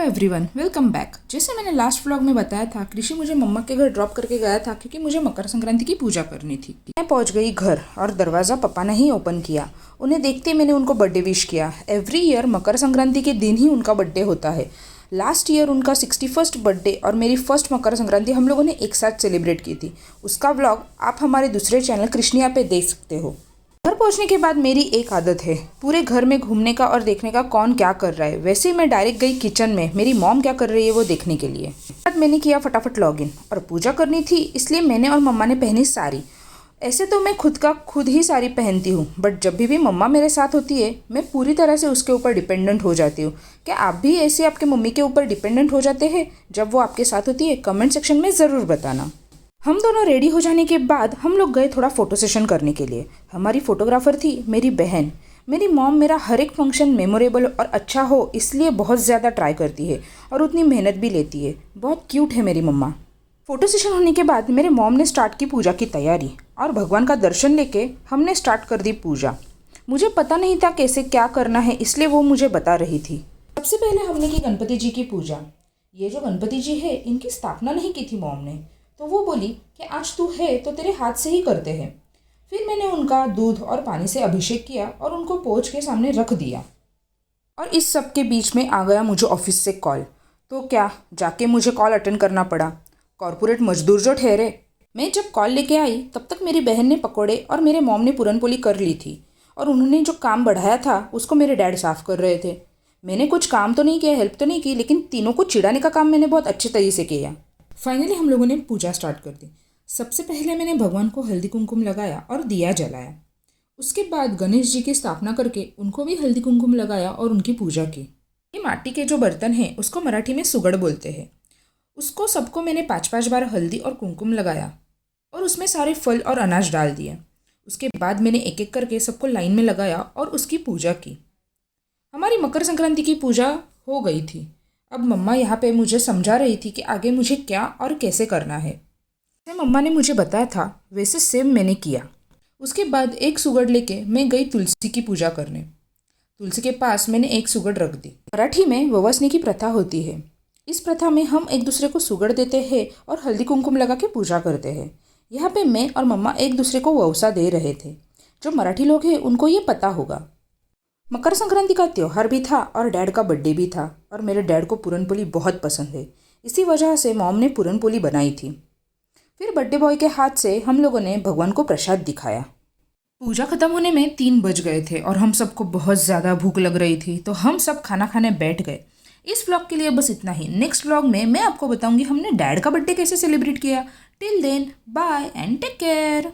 Everyone, welcome back. जैसे मैंने last vlog में बताया था, कृषि मुझे मम्मा के घर ड्रॉप करके गया था क्योंकि मुझे मकर संक्रांति की पूजा करनी थी। मैं पहुंच गई घर और दरवाज़ा पापा ने ही ओपन किया। उन्हें देखते ही मैंने उनको बर्थडे विश किया। एवरी ईयर मकर संक्रांति के दिन ही उनका बर्थडे होता है। लास्ट ईयर उनका 61st बर्थडे और मेरी फर्स्ट मकर संक्रांति हम लोगों ने एक साथ सेलिब्रेट की थी। उसका व्लॉग आप हमारे दूसरे चैनल कृष्णिया पे देख सकते हो। घर पहुंचने के बाद मेरी एक आदत है पूरे घर में घूमने का और देखने का कौन क्या कर रहा है। वैसे ही मैं डायरेक्ट गई किचन में मेरी मॉम क्या कर रही है वो देखने के लिए। बाद मैंने किया फटाफट लॉगिन और पूजा करनी थी, इसलिए मैंने और मम्मा ने पहनी साड़ी। ऐसे तो मैं खुद ही साड़ी पहनती हूँ, बट जब भी मम्मा मेरे साथ होती है मैं पूरी तरह से उसके ऊपर डिपेंडेंट हो जाती हूँ। क्या आप भी ऐसे आपके मम्मी के ऊपर डिपेंडेंट हो जाते हैं जब वो आपके साथ होती है? कमेंट सेक्शन में ज़रूर बताना। हम दोनों रेडी हो जाने के बाद हम लोग गए थोड़ा फ़ोटो सेशन करने के लिए। हमारी फ़ोटोग्राफ़र थी मेरी बहन। मेरी मॉम मेरा हर एक फंक्शन मेमोरेबल और अच्छा हो इसलिए बहुत ज़्यादा ट्राई करती है और उतनी मेहनत भी लेती है। बहुत क्यूट है मेरी मम्मा। फ़ोटो सेशन होने के बाद मेरे मॉम ने स्टार्ट की पूजा की तैयारी और भगवान का दर्शन लेके हमने स्टार्ट कर दी पूजा। मुझे पता नहीं था कैसे क्या करना है, इसलिए वो मुझे बता रही थी। सबसे पहले हमने की गणपति जी की पूजा। ये जो गणपति जी है इनकी स्थापना नहीं की थी मॉम ने, तो वो बोली कि आज तू है तो तेरे हाथ से ही करते हैं। फिर मैंने उनका दूध और पानी से अभिषेक किया और उनको पोंछ के सामने रख दिया। और इस सब के बीच में आ गया मुझे ऑफिस से कॉल। तो क्या जाके मुझे कॉल अटेंड करना पड़ा। कॉर्पोरेट मजदूर जो ठहरे। मैं जब कॉल लेके आई तब तक मेरी बहन ने पकौड़े और मेरे मॉम ने पूरनपोली कर ली थी और उन्होंने जो काम बढ़ाया था उसको मेरे डैड साफ़ कर रहे थे। मैंने कुछ काम तो नहीं किया, हेल्प तो नहीं की, लेकिन तीनों को चिढ़ाने का काम मैंने बहुत अच्छे तरीके से किया। फाइनली हम लोगों ने पूजा स्टार्ट कर दी। सबसे पहले मैंने भगवान को हल्दी कुमकुम लगाया और दिया जलाया। उसके बाद गणेश जी की स्थापना करके उनको भी हल्दी कुमकुम लगाया और उनकी पूजा की। ये माटी के जो बर्तन हैं उसको मराठी में सुगड़ बोलते हैं। उसको सबको मैंने 5-5 बार हल्दी और कुमकुम लगाया और उसमें सारे फल और अनाज डाल दिया। उसके बाद मैंने एक एक करके सबको लाइन में लगाया और उसकी पूजा की। हमारी मकर संक्रांति की पूजा हो गई थी। अब मम्मा यहाँ पे मुझे समझा रही थी कि आगे मुझे क्या और कैसे करना है। जैसे मम्मा ने मुझे बताया था वैसे सेम मैंने किया। उसके बाद एक सुगड़ लेके मैं गई तुलसी की पूजा करने। तुलसी के पास मैंने एक सुगड़ रख दी। मराठी में ववसने की प्रथा होती है। इस प्रथा में हम एक दूसरे को सुगड़ देते हैं और हल्दी कुमकुम लगा के पूजा करते हैं। यहाँ पे मैं और मम्मा एक दूसरे को ववसा दे रहे थे। जो मराठी लोग हैं उनको ये पता होगा। मकर संक्रांति का त्यौहार भी था और डैड का बर्थडे भी था और मेरे डैड को पूरनपोली बहुत पसंद है। इसी वजह से मॉम ने पूरनपोली बनाई थी। फिर बर्थडे बॉय के हाथ से हम लोगों ने भगवान को प्रसाद दिखाया। पूजा खत्म होने में 3 बज गए थे और हम सबको बहुत ज़्यादा भूख लग रही थी, तो हम सब खाना खाने बैठ गए। इस व्लॉग के लिए बस इतना ही। नेक्स्ट व्लॉग में मैं आपको बताऊंगी हमने डैड का बर्थडे कैसे सेलिब्रेट किया। Till then bye and take care.